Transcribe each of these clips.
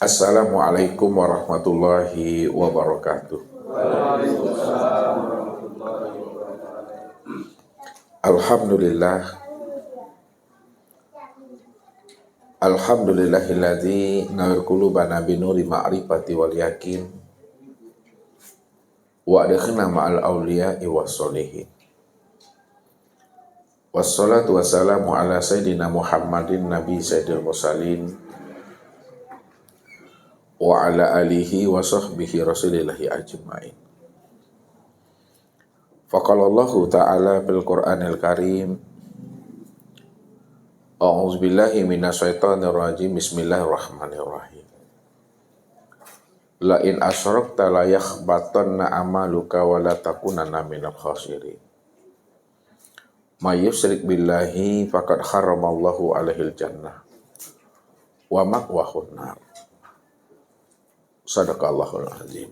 Assalamualaikum warahmatullahi wabarakatuh. Alhamdulillah, alhamdulillahilladzi nawwir qulubana binuri ma'rifati wal yakin wa adkhilna ma'al awliya'i wassolihin. Wassalatu wassalamu ala sayyidina Muhammadin nabi sayyidil mursalin wa ala alihi wa sahbihi rasulillahi ajma'in. Faqalallahu ta'ala fil Qur'anil Karim, a'udzubillahi minasyaitonir rajim, bismillahirrahmanirrahim. La in asyrakta la yakhbatanna amaluka wa la takunanna minal khasirin. May yusyrik billahi faqad haramallahu alaihil jannah wa ma'wahun nar. Sadaqallahul azim.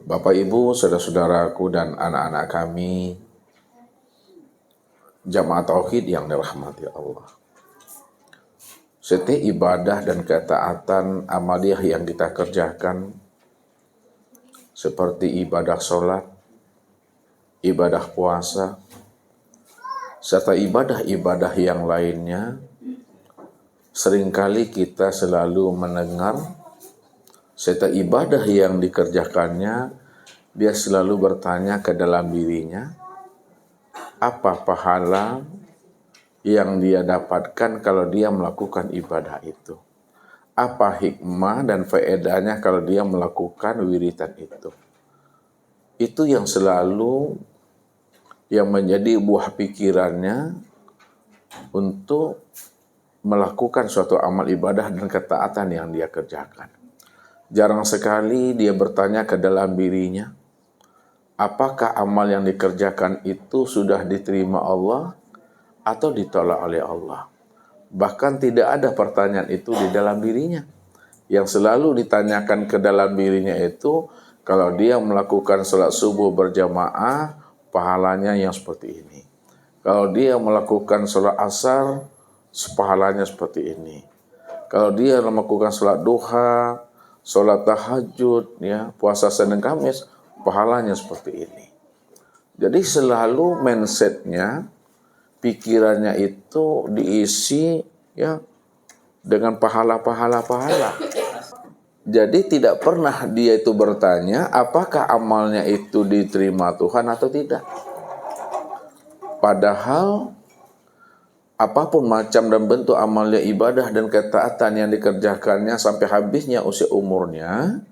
Bapak Ibu, saudara-saudaraku dan anak-anak kami, jamaah tauhid yang dirahmati Allah. Setiap ibadah dan ketaatan amaliyah yang kita kerjakan, seperti ibadah sholat, ibadah puasa, serta ibadah-ibadah yang lainnya, seringkali kita selalu mendengar setiap ibadah yang dikerjakannya, dia selalu bertanya ke dalam dirinya, apa pahala yang dia dapatkan kalau dia melakukan ibadah itu? Apa hikmah dan faedahnya kalau dia melakukan wiridan itu? Itu yang selalu yang menjadi buah pikirannya untuk melakukan suatu amal ibadah dan ketaatan yang dia kerjakan. Jarang sekali dia bertanya ke dalam dirinya, apakah amal yang dikerjakan itu sudah diterima Allah atau ditolak oleh Allah. Bahkan tidak ada pertanyaan itu di dalam dirinya. Yang selalu ditanyakan ke dalam dirinya itu, kalau dia melakukan salat subuh berjamaah, pahalanya yang seperti ini. Kalau dia melakukan salat asar, pahalanya seperti ini. Kalau dia melakukan salat duha, salat tahajud, ya, puasa Senin Kamis, pahalanya seperti ini. Jadi selalu mindsetnya, pikirannya itu diisi ya dengan pahala-pahala. Jadi tidak pernah dia itu bertanya apakah amalnya itu diterima Tuhan atau tidak. Padahal apapun macam dan bentuk amalnya ibadah dan ketaatan yang dikerjakannya sampai habisnya usia umurnya,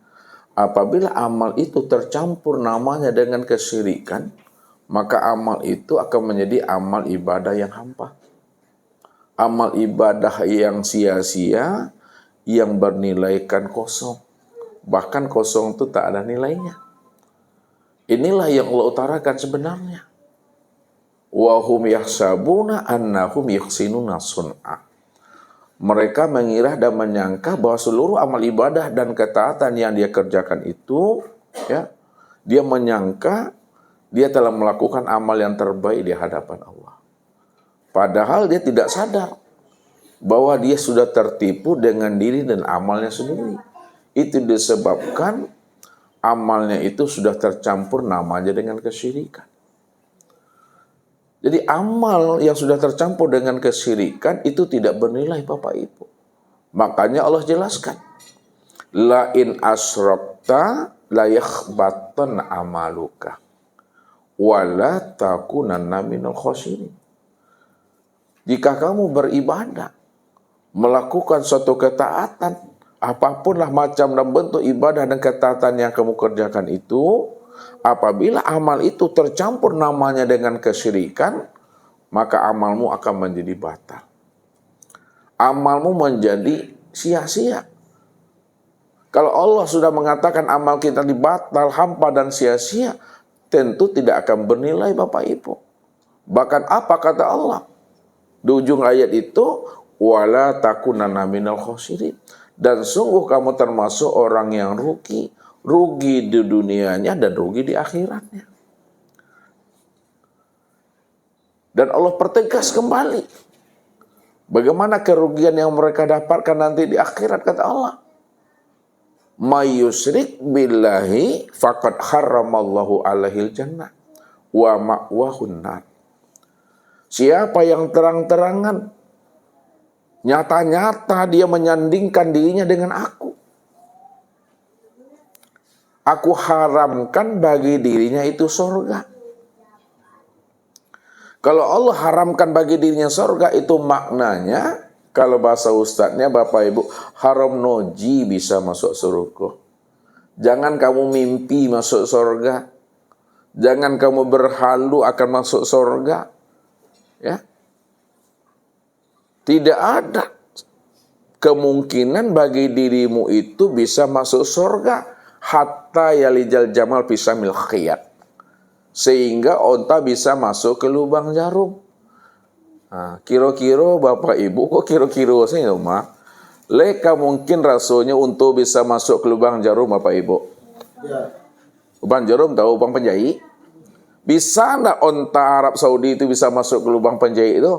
apabila amal itu tercampur namanya dengan kesyirikan, maka amal itu akan menjadi amal ibadah yang hampa. Amal ibadah yang sia-sia, yang bernilaikan kosong. Bahkan kosong itu tak ada nilainya. Inilah yang Allah utarakan sebenarnya. Wa hum yahsabuna annahum yuhsinuna sun'a. Mereka mengira dan menyangka bahwa seluruh amal ibadah dan ketaatan yang dia kerjakan itu, ya, dia menyangka dia telah melakukan amal yang terbaik di hadapan Allah. Padahal dia tidak sadar bahwa dia sudah tertipu dengan diri dan amalnya sendiri. Itu disebabkan amalnya itu sudah tercampur namanya dengan kesyirikan. Jadi amal yang sudah tercampur dengan kesyirikan itu tidak bernilai Bapak Ibu. Makanya Allah jelaskan, la in asyrakta la yakhbatan amaluka wala takunanna minal khasirin. Jika kamu beribadah, melakukan suatu ketaatan, apapunlah macam dan bentuk ibadah dan ketaatan yang kamu kerjakan itu, apabila amal itu tercampur namanya dengan kesyirikan, maka amalmu akan menjadi batal. Amalmu menjadi sia-sia. Kalau Allah sudah mengatakan amal kita dibatal, hampa dan sia-sia, tentu tidak akan bernilai Bapak Ibu. Bahkan apa kata Allah? Di ujung ayat itu, wala takunanna minal khasirin. Dan sungguh kamu termasuk orang yang rugi. Rugi di dunianya dan rugi di akhiratnya. Dan Allah pertegas kembali Bagaimana kerugian yang mereka dapatkan nanti di akhirat, kata Allah. May yusyrik billahi faqad harramallahu alaihil jannah wa ma'wahun nar. Siapa yang terang-terangan, nyata-nyata dia menyandingkan dirinya dengan aku haramkan bagi dirinya itu surga. Kalau Allah haramkan bagi dirinya surga, itu maknanya, kalau bahasa ustadznya Bapak Ibu, haram noji bisa masuk surga. Jangan kamu mimpi masuk surga. Jangan kamu berhalu akan masuk surga. Ya. Tidak ada kemungkinan bagi dirimu itu bisa masuk surga hatta yalijal jamal fisamil khiyat, sehingga onta bisa masuk ke lubang jarum. Nah, kira-kira Bapak Ibu, kok kira-kira saya mah leka mungkin rasanya untuk bisa masuk ke lubang jarum, Bapak Ibu. Ya. Lubang jarum tahu lubang penjahit? Bisa enggak onta Arab Saudi itu bisa masuk ke lubang penjahit itu?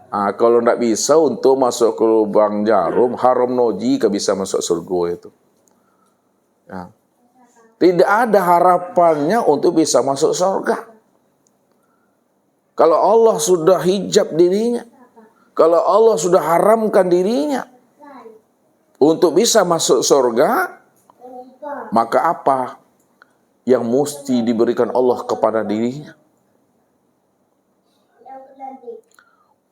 Nah, kalau enggak bisa untuk masuk ke lubang jarum, haram noji ke bisa masuk surga itu. Ya. Tidak ada harapannya untuk bisa masuk surga. Kalau Allah sudah hijab dirinya, kalau Allah sudah haramkan dirinya untuk bisa masuk surga, maka apa yang mesti diberikan Allah kepada dirinya?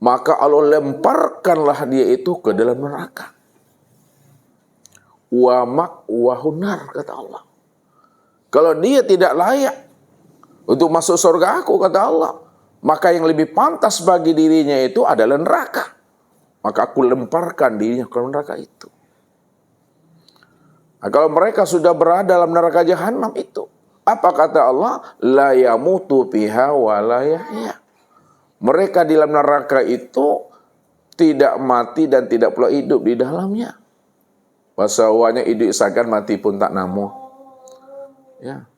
Maka Allah lemparkanlah dia itu ke dalam neraka. Wa ma'wahun nar, kata Allah. Kalau dia tidak layak untuk masuk surga aku, kata Allah, maka yang lebih pantas bagi dirinya itu adalah neraka. Maka aku lemparkan dirinya ke neraka itu. Nah, kalau mereka sudah berada dalam neraka jahanam itu, apa kata Allah? La yamutu fiha wa la yahya. Mereka di dalam neraka itu tidak mati dan tidak pula hidup di dalamnya. Bahasanya hidup isakan mati pun tak namu. Ya.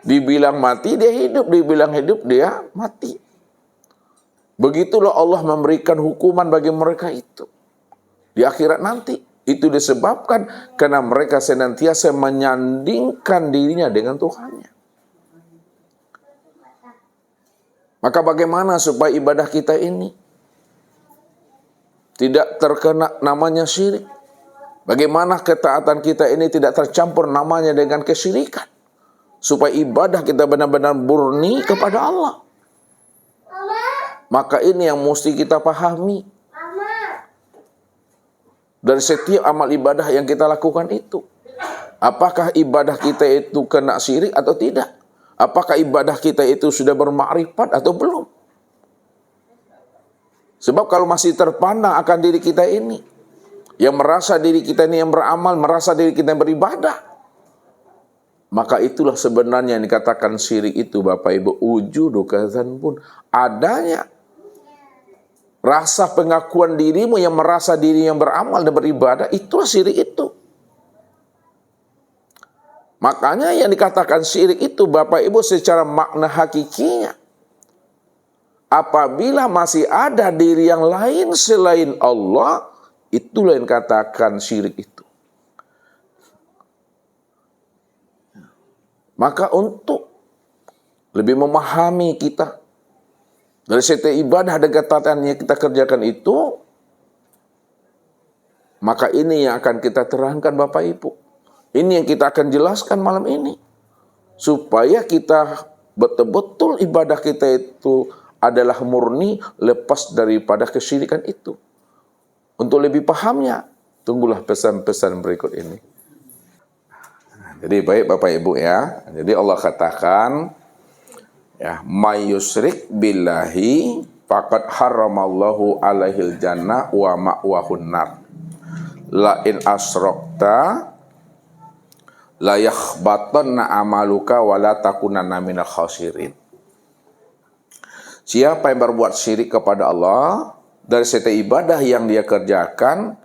Dibilang mati dia hidup, dibilang hidup dia mati. Begitulah Allah memberikan hukuman bagi mereka itu di akhirat nanti. Itu disebabkan karena mereka senantiasa menyandingkan dirinya dengan Tuhannya. Maka bagaimana supaya ibadah kita ini tidak terkena namanya syirik? Bagaimana ketaatan kita ini tidak tercampur namanya dengan kesyirikan? Supaya ibadah kita benar-benar murni kepada Allah. Maka ini yang mesti kita pahami. Dari setiap amal ibadah yang kita lakukan itu. Apakah ibadah kita itu kena syirik atau tidak? Apakah ibadah kita itu sudah bermakrifat atau belum? Sebab kalau masih terpandang akan diri kita ini, yang merasa diri kita ini yang beramal, merasa diri kita yang beribadah, maka itulah sebenarnya yang dikatakan syirik itu, Bapak Ibu, wujudu kadzan pun adanya rasa pengakuan dirimu yang merasa diri yang beramal dan beribadah, itulah syirik itu. Makanya yang dikatakan syirik itu, Bapak Ibu, secara makna hakikinya, apabila masih ada diri yang lain selain Allah, itulah yang dikatakan syirik itu. Maka untuk lebih memahami kita dari setiap ibadah dan ketaatan yang kita kerjakan itu, maka ini yang akan kita terangkan, Bapak Ibu. Ini yang kita akan jelaskan malam ini. Supaya kita betul-betul ibadah kita itu adalah murni, lepas daripada kesyirikan itu. Untuk lebih pahamnya, tunggulah pesan-pesan berikut ini. Jadi baik Bapak Ibu ya. Jadi Allah katakan, ya, may yusyrik billahi faqad haramallahu alaihil jannah wa ma'wahun nar. La in asrakta la yakhbatanna amaluka wa la takunanna minal khasirin. Siapa yang berbuat syirik kepada Allah, dari setiap ibadah yang dia kerjakan,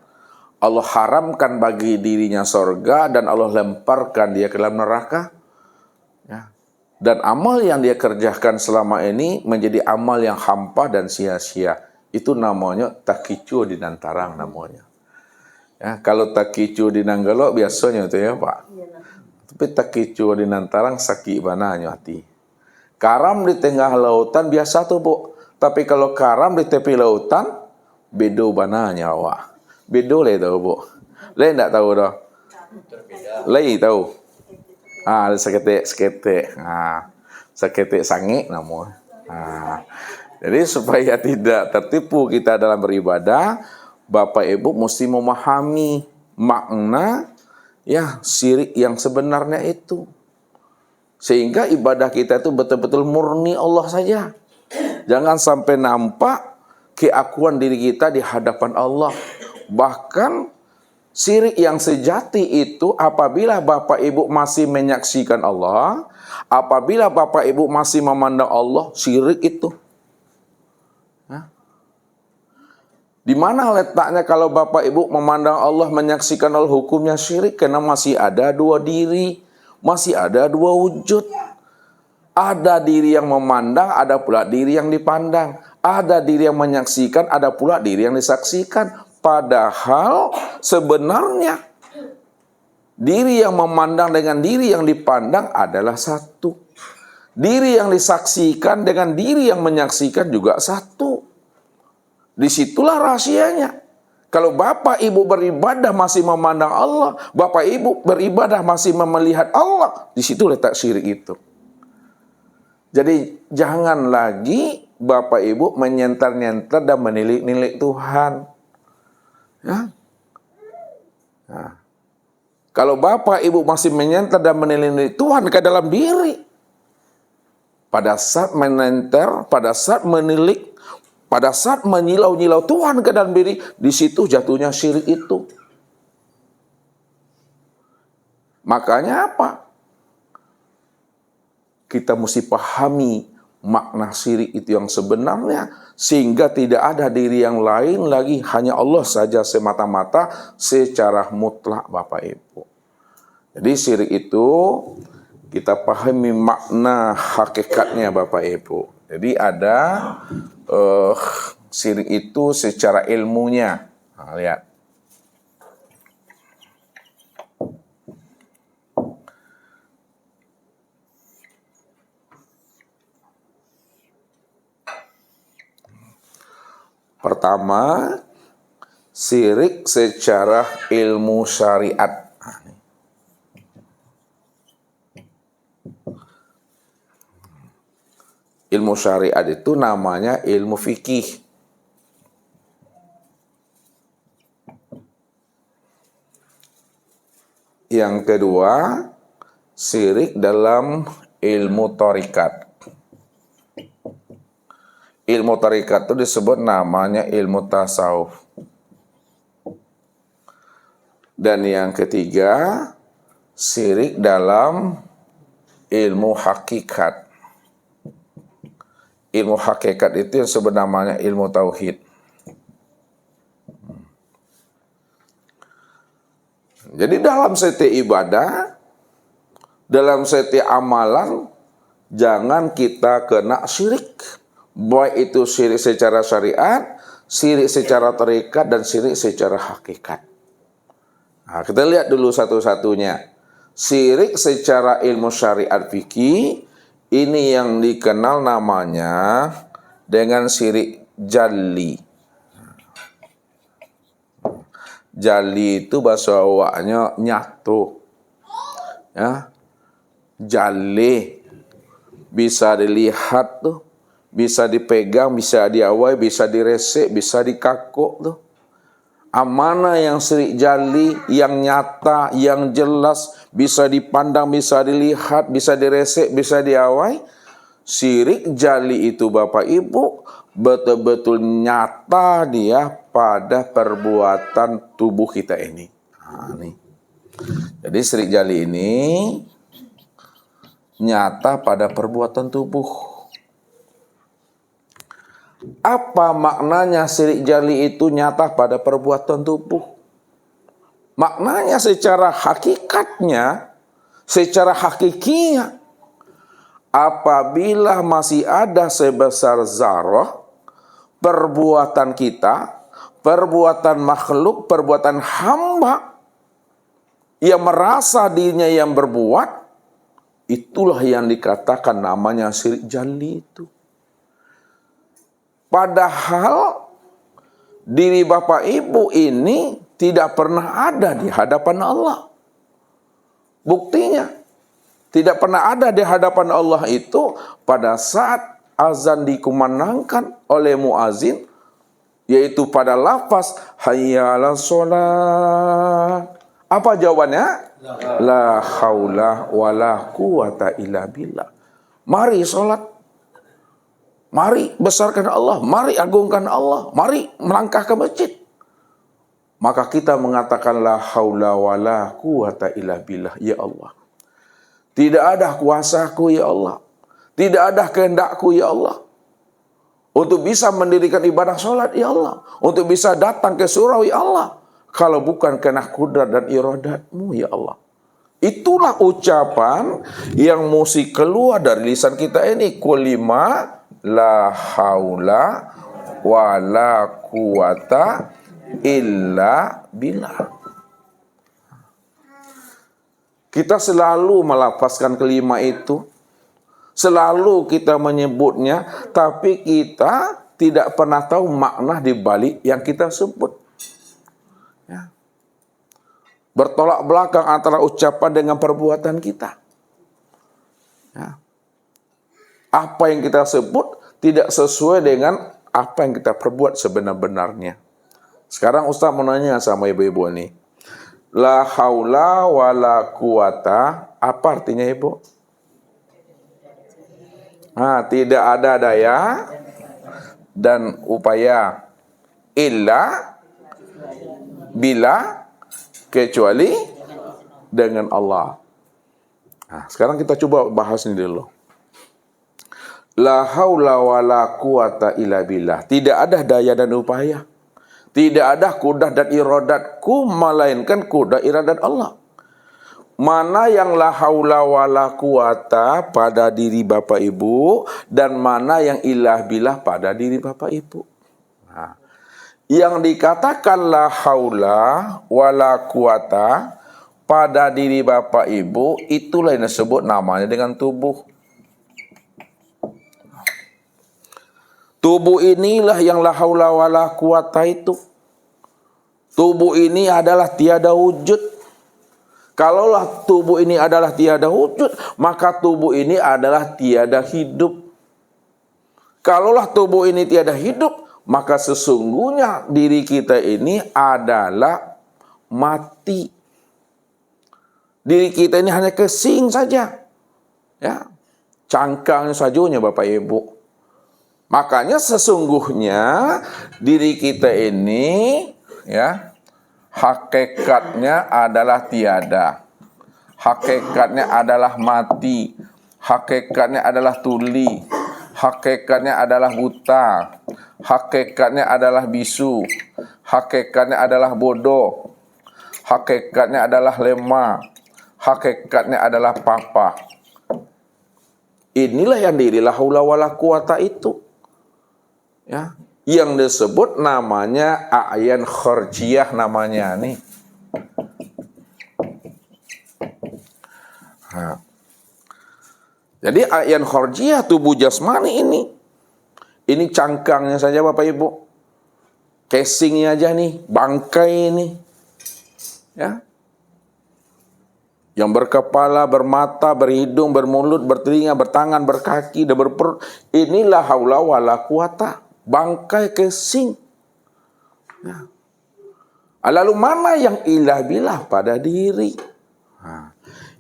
Allah haramkan bagi dirinya surga dan Allah lemparkan dia ke dalam neraka. Ya. Dan amal yang dia kerjakan selama ini menjadi amal yang hampa dan sia-sia. Itu namanya takicu di nantarang namanya. Ya, kalau takicu di nanggalo biasanya itu ya Pak. Tapi takicu di nantarang sakit bananya hati. Karam di tengah lautan biasa tuh Bu. Tapi kalau karam di tepi lautan, bedo bananya Wak. Bedo le tahu Bu. Le enggak tahu dah. Le tahu. Seketik. Seketik sange namanya. Jadi supaya tidak tertipu kita dalam beribadah, Bapak Ibu mesti memahami makna ya syirik yang sebenarnya itu. Sehingga ibadah kita itu betul-betul murni Allah saja. Jangan sampai nampak keakuan diri kita di hadapan Allah. Bahkan syirik yang sejati itu apabila Bapak Ibu masih menyaksikan Allah, apabila Bapak Ibu masih memandang Allah, syirik itu. Di mana letaknya kalau Bapak Ibu memandang Allah, menyaksikan Allah, hukumnya syirik? Karena masih ada dua diri, masih ada dua wujud. Ada diri yang memandang, ada pula diri yang dipandang. Ada diri yang menyaksikan, ada pula diri yang disaksikan. Padahal sebenarnya diri yang memandang dengan diri yang dipandang adalah satu. Diri yang disaksikan dengan diri yang menyaksikan juga satu. Disitulah rahasianya. Kalau Bapak Ibu beribadah masih memandang Allah, Bapak Ibu beribadah masih melihat Allah, di situ letak syirik itu. Jadi jangan lagi Bapak Ibu menyentar-nyentar dan menilik-nilik Tuhan. Ya. Nah, kalau Bapak Ibu masih menyentar dan menilik Tuhan ke dalam diri, pada saat menyentar, pada saat menilik, pada saat menyilau-nyilau Tuhan ke dalam diri, di situ jatuhnya syirik itu. Makanya apa? Kita mesti pahami makna syirik itu yang sebenarnya, sehingga tidak ada diri yang lain lagi, hanya Allah saja semata-mata secara mutlak Bapak Ibu. Jadi syirik itu kita pahami makna hakikatnya Bapak Ibu. Jadi ada syirik itu secara ilmunya. Nah, lihat. Pertama, syirik secara ilmu syariat. Ilmu syariat itu namanya ilmu fikih. Yang kedua, syirik dalam ilmu thariqat. Ilmu thariqat itu disebut namanya ilmu tasawuf. Dan yang ketiga, syirik dalam ilmu hakikat. Ilmu hakikat itu yang sebenarnya ilmu tauhid. Jadi dalam setiap ibadah, dalam setiap amalan, jangan kita kena syirik. Baik itu syirik secara syariat, syirik secara thariqat, dan syirik secara hakikat. Nah, kita lihat dulu satu-satunya. Syirik secara ilmu syariat fikih, ini yang dikenal namanya dengan syirik jalli. Jalli itu bahasa awaknya nyatu. Ya. Jalli bisa dilihat tuh, bisa dipegang, bisa diawai, bisa diresek, bisa dikakuk tuh. Mana yang syirik jalli, yang nyata, yang jelas, bisa dipandang, bisa dilihat, bisa diresek, bisa diawai. Syirik jalli itu Bapak Ibu betul-betul nyata dia pada perbuatan tubuh kita ini. Nah, nih. Jadi syirik jalli ini nyata pada perbuatan tubuh. Apa maknanya syirik jalli itu nyata pada perbuatan tubuh? Maknanya secara hakikatnya, secara hakikinya, apabila masih ada sebesar zarah perbuatan kita, perbuatan makhluk, perbuatan hamba yang merasa dirinya yang berbuat, itulah yang dikatakan namanya syirik jali itu. Padahal diri Bapak Ibu ini tidak pernah ada di hadapan Allah. Buktinya, tidak pernah ada di hadapan Allah itu pada saat azan dikumandangkan oleh muazin, yaitu pada lafaz hayya 'alas shalah. Apa jawabannya? La haula wala quwata illa billah. Mari salat. Mari besarkan Allah, mari agungkan Allah, mari melangkah ke masjid. Maka kita mengatakan la haula wala quwata illa billah, ya Allah. Tidak ada kuasaku ya Allah. Tidak ada kehendakku ya Allah. Untuk bisa mendirikan ibadah sholat ya Allah. Untuk bisa datang ke surau ya Allah. Kalau bukan karena kudrat dan iradatmu ya Allah. Itulah ucapan yang mesti keluar dari lisan kita ini. Kulima la haula wala quwata illa billah. Kita selalu melafazkan kelima itu. Selalu kita menyebutnya, tapi kita tidak pernah tahu makna di balik yang kita sebut. Ya. Bertolak belakang antara ucapan dengan perbuatan kita. Ya. Apa yang kita sebut tidak sesuai dengan apa yang kita perbuat sebenar-benarnya. Sekarang Ustaz mau nanya sama ibu-ibu ini. La haula wala quwata, apa artinya ibu? Tidak ada daya dan upaya illa bila kecuali dengan Allah. Sekarang kita coba bahas ini dulu. La haula wala quwata illa billah. Tidak ada daya dan upaya. Tidak ada kudrat dan iradatku, melainkan kudrat iradat Allah. Mana yang la haula wala quwata pada diri Bapak Ibu, dan mana yang ilah billah pada diri Bapak Ibu. Yang dikatakan la haula wala quwata pada diri Bapak Ibu, itulah yang disebut namanya dengan tubuh. Tubuh inilah yang la haula wala quwata itu. Tubuh ini adalah tiada wujud. Kalaulah tubuh ini adalah tiada wujud, maka tubuh ini adalah tiada hidup. Kalaulah tubuh ini tiada hidup, maka sesungguhnya diri kita ini adalah mati. Diri kita ini hanya kesing saja. Ya. Cangkangnya sajunya Bapak Ibu. Makanya sesungguhnya diri kita ini ya hakikatnya adalah tiada. Hakikatnya adalah mati. Hakikatnya adalah tuli. Hakikatnya adalah buta. Hakikatnya adalah bisu. Hakikatnya adalah bodoh. Hakikatnya adalah lemah. Hakikatnya adalah papa. Inilah yang diri la haula wala quwata itu. Ya, yang disebut namanya a'yan kharjiyah namanya nih. Jadi a'yan kharjiyah tubuh jasmani ini. Ini cangkangnya saja Bapak Ibu. Casingnya aja nih, bangkai ini. Ya. Yang berkepala, bermata, berhidung, bermulut, bertelinga, bertangan, berkaki, dan berperut. Inilah haula wala quwata. Bangkai casing. Ya. Lalu mana yang ilah billah pada diri?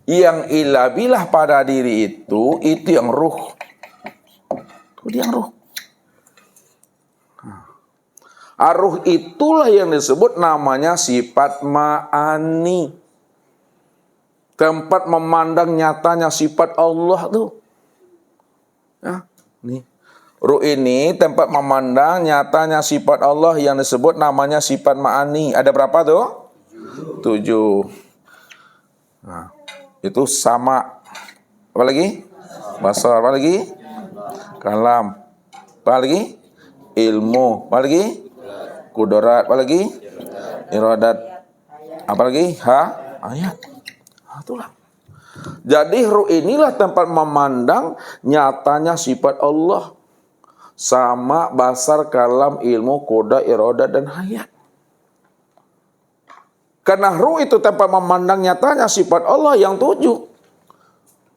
Yang ilah billah pada diri itu yang ruh. Itu yang ruh. Ruh itulah yang disebut namanya sifat ma'ani. Tempat memandang nyatanya sifat Allah tuh. Ya, nih. Ruh ini tempat memandang nyatanya sifat Allah yang disebut namanya sifat ma'ani. Ada berapa tuh? 7. Nah, itu sama. Apa lagi? Basar. Apa lagi? Kalam. Apa lagi? ilmu, apa lagi? Kudorat, apa lagi? Iradat, apa lagi? Ayat. Itulah. Jadi ruh inilah tempat memandang nyatanya sifat Allah. Sama, basar, kalam, ilmu, koda, iradat, dan hayat. Karena ruh itu tempat memandang nyatanya sifat Allah yang 7.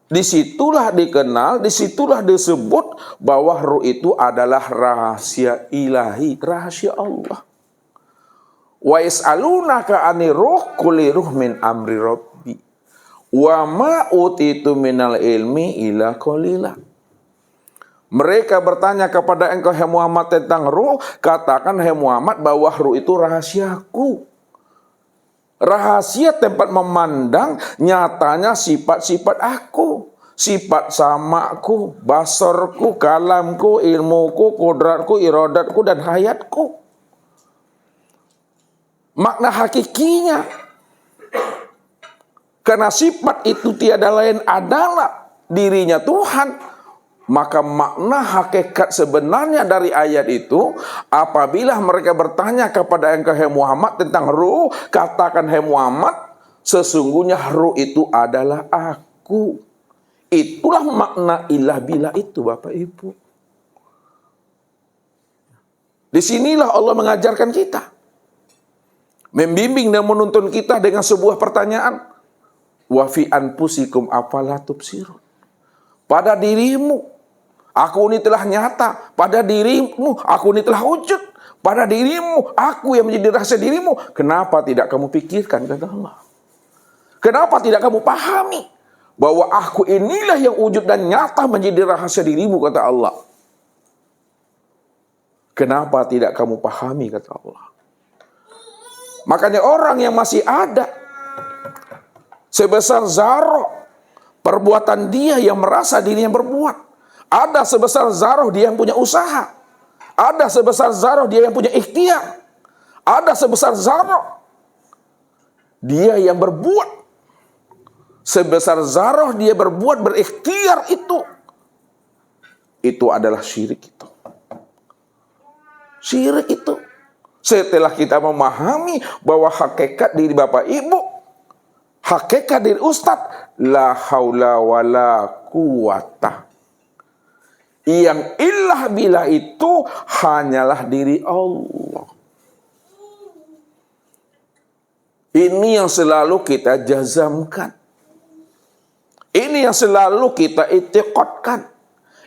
Disitulah dikenal, disitulah disebut bahwa ruh itu adalah rahasia ilahi, rahasia Allah. Wa yas'alunaka 'anir ruh qul ruh min amri rabbi. Wa ma utitu minal ilmi illa qalila. Mereka bertanya kepada engkau, hai Muhammad, tentang ruh. Katakan, hai Muhammad, bahwa ruh itu rahasiaku. Rahasia tempat memandang nyatanya sifat-sifat aku. Sifat samaku, basarku, kalamku, ilmuku, kodratku, iradatku, dan hayatku. Makna hakikinya. Karena sifat itu tiada lain adalah dirinya Tuhan. Maka makna hakikat sebenarnya dari ayat itu, apabila mereka bertanya kepada engkau, hai Muhammad, tentang ruh, katakan, hai Muhammad, sesungguhnya ruh itu adalah aku. Itulah makna ilah bila itu, Bapak Ibu. Disinilah Allah mengajarkan kita, membimbing dan menuntun kita dengan sebuah pertanyaan. Wa fi anfusikum afala tubsirun. Pada dirimu aku ini telah nyata. Pada dirimu aku ini telah wujud. Pada dirimu aku yang menjadi rahasia dirimu. Kenapa tidak kamu pikirkan, kata Allah? Kenapa tidak kamu pahami bahwa aku inilah yang wujud dan nyata menjadi rahasia dirimu, kata Allah? Kenapa tidak kamu pahami, kata Allah? Makanya orang yang masih ada sebesar zarah, perbuatan dia yang merasa dirinya berbuat. Ada sebesar zarah dia yang punya usaha. Ada sebesar zarah dia yang punya ikhtiar. Ada sebesar zarah dia yang berbuat. Sebesar zarah dia berbuat, berikhtiar itu adalah syirik itu. Syirik itu. Setelah kita memahami bahwa hakikat diri Bapak Ibu, hakikat diri Ustadz, la haula wala quwata. Yang ilah bila itu hanyalah diri Allah. Ini yang selalu kita jazamkan. Ini yang selalu kita i'tiqadkan.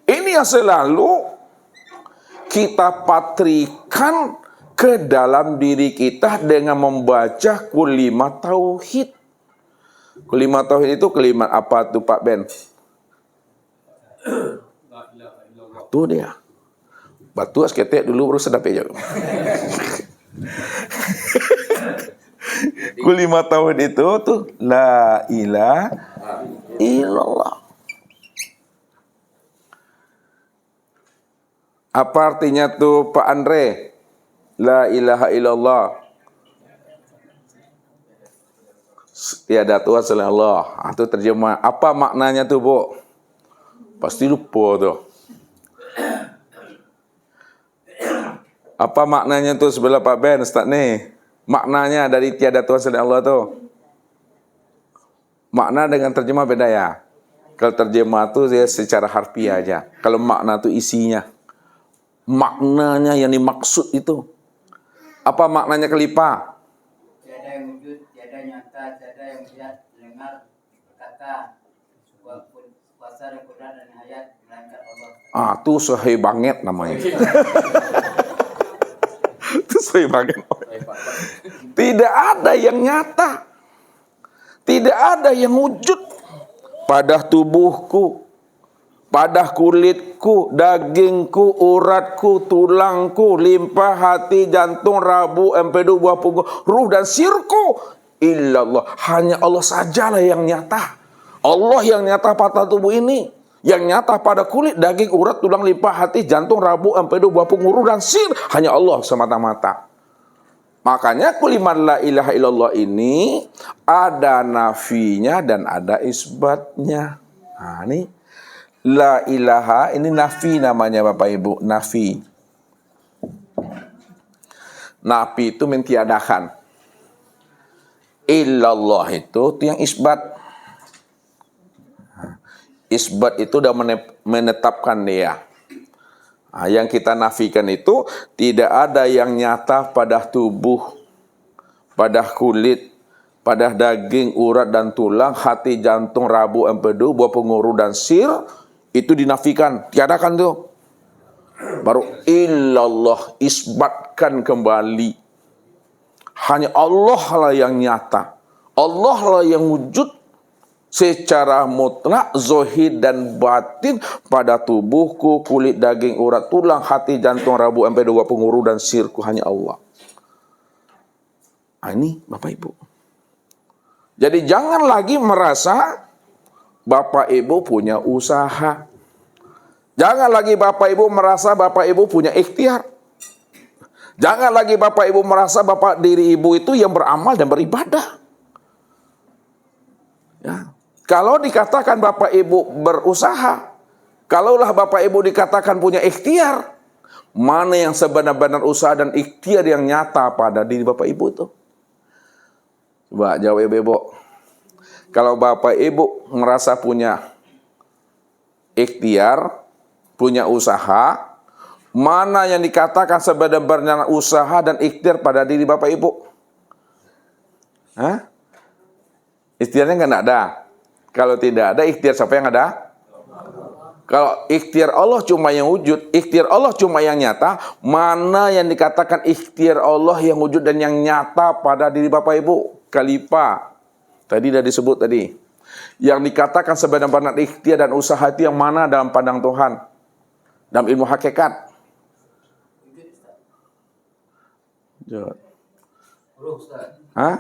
Ini yang selalu kita patrikan ke dalam diri kita dengan membaca kalimat tauhid. Kalimat tauhid itu kalimat apa tuh Pak Ben? Itu dia. Batu asketek dulu baru sedap aja. Kalimat tauhid itu tuh la ilaha illallah. Apa artinya tuh Pak Andre? La ilaha illallah. Tiada Tuhan selain Allah. Itu terjemah. Apa maknanya tuh, Bu? Pasti lupa tuh. Apa maknanya tuh sebelah Pak Ben, Ustaz nih? Maknanya dari tiada Tuhan selain Allah tuh. Makna dengan terjemah beda ya. Kalau terjemah tuh dia secara harfiah aja. Kalau makna tuh isinya. Maknanya yang dimaksud itu. Apa maknanya kelipa? Tiada yang wujud, tiada nyata, tiada yang melihat, mendengar, berkata, kuasa dan kudrat dan hayat, melainkan Allah. Itu sahih banget namanya. Itu sahih banget. Tidak ada yang nyata. Tidak ada yang wujud pada tubuhku, pada kulitku, dagingku, uratku, tulangku, limpa, hati, jantung, rabu, empedu, buah punggung, ruh dan sirku. Illallah. Hanya Allah sajalah yang nyata. Allah yang nyata pada tubuh ini. Yang nyata pada kulit, daging, urat, tulang, limpa, hati, jantung, rabu, empedu, buah punggung, ruh dan sir. Hanya Allah semata-mata. Makanya kalimat la ilaha illallah ini ada nafinya dan ada isbatnya. Nah, ini la ilaha, ini nafi namanya Bapak Ibu, nafi. Nafi itu mentiadakan. Illallah itu yang isbat. Isbat itu udah menetapkan dia. Nah, yang kita nafikan itu tidak ada yang nyata pada tubuh, pada kulit, pada daging, urat dan tulang, hati, jantung, rabu, empedu, buah penguru dan sir, itu dinafikan, tiadakan tuh. Baru illallah, isbatkan kembali. Hanya Allah lah yang nyata, Allah lah yang wujud secara mutlak, zahir dan batin pada tubuhku, kulit, daging, urat, tulang, hati, jantung, rabu, empedu, buah penguru dan sirku, hanya Allah. Nah, ini Bapak Ibu. Jadi jangan lagi merasa Bapak Ibu punya usaha. Jangan lagi Bapak Ibu merasa Bapak Ibu punya ikhtiar. Jangan lagi Bapak Ibu merasa Bapak diri Ibu itu yang beramal dan beribadah. Ya. Kalau dikatakan Bapak Ibu berusaha, kalaulah Bapak Ibu dikatakan punya ikhtiar, mana yang sebenar-benar usaha dan ikhtiar yang nyata pada diri Bapak Ibu itu? Coba jawab Ibu. Kalau Bapak Ibu merasa punya ikhtiar, punya usaha, mana yang dikatakan sebenar-benar usaha dan ikhtiar pada diri Bapak Ibu? Hah? Ikhtiarnya nggak ada. Kalau tidak ada, ikhtiar siapa yang ada? Kalau ikhtiar Allah cuma yang wujud, ikhtiar Allah cuma yang nyata, mana yang dikatakan ikhtiar Allah yang wujud dan yang nyata pada diri Bapak Ibu? Khalifah. Tadi sudah disebut tadi. Yang dikatakan sebenar-benar ikhtiar dan usaha itu yang mana dalam pandang Tuhan? Dalam ilmu hakikat. Hah?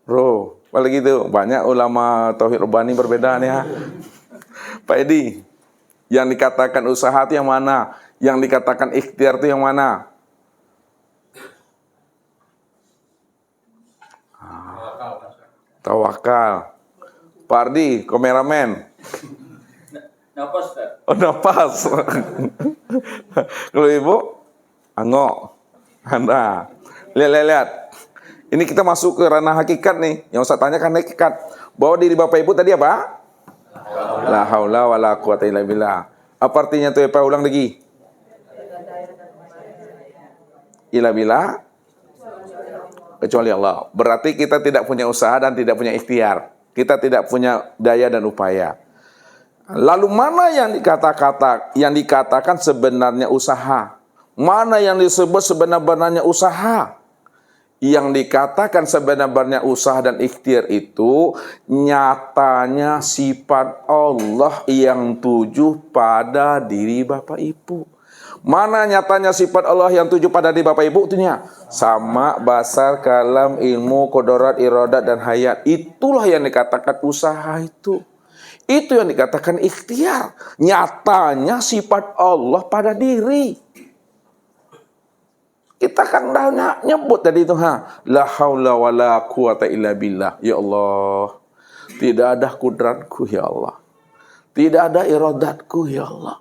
Roh. Kalau gitu, banyak ulama tauhid rubani berbeda nih ya. Pak Edi, yang dikatakan usaha itu yang mana? Yang dikatakan ikhtiar itu yang mana? Tawakal. Pak Ardi, kameramen. Napas, Pak. Oh, napas. Kalau Ibu, angok. Anda. Lihat. Ini kita masuk ke ranah hakikat nih. Yang saya tanyakan hakikat. Bahwa diri Bapak Ibu tadi apa? La haula wala quwata illa billah. Apa artinya tuh ya Pak? Ulang lagi. Illa billah. Kecuali Allah. Berarti kita tidak punya usaha dan tidak punya ikhtiar. Kita tidak punya daya dan upaya. Lalu mana yang dikatakan sebenarnya usaha? Mana yang disebut sebenarnya usaha? Yang dikatakan sebenarnya usaha dan ikhtiar itu nyatanya sifat Allah yang tuju pada diri Bapak Ibu. Mana nyatanya sifat Allah yang tuju pada diri Bapak Ibu? Itunya sama, basar, kalam, ilmu, kodorat, iradat, dan hayat. Itulah yang dikatakan usaha itu. Itu yang dikatakan ikhtiar. Nyatanya sifat Allah pada diri. Kita kan dah nyebut tadi itu, la haula wala quwata illa billah. Ya Allah, tidak ada kudratku ya Allah. Tidak ada iradatku ya Allah.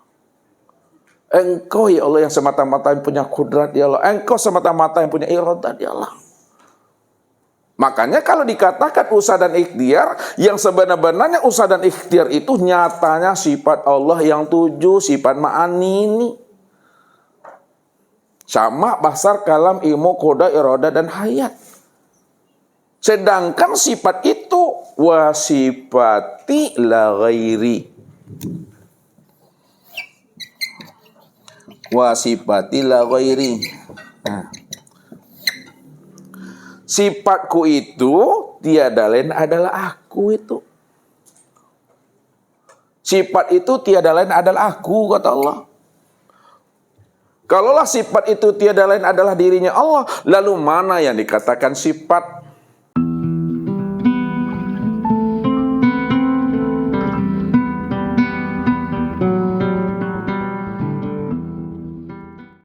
Engkau ya Allah yang semata-mata yang punya kudrat ya Allah. Engkau semata-mata yang punya iradat ya Allah. Makanya kalau dikatakan usaha dan ikhtiar, yang sebenarnya usaha dan ikhtiar itu nyatanya sifat Allah yang tuju, sifat ma'ani ini. Sama, basar, kalam, ilmu, koda, iroda, dan hayat. Sedangkan sifat itu wasifati la ghairi. Wasifati la ghairi. Nah. Sifatku itu tiada lain adalah aku itu. Sifat itu tiada lain adalah aku, kata Allah. Kalaulah sifat itu tiada lain adalah dirinya Allah, lalu mana yang dikatakan sifat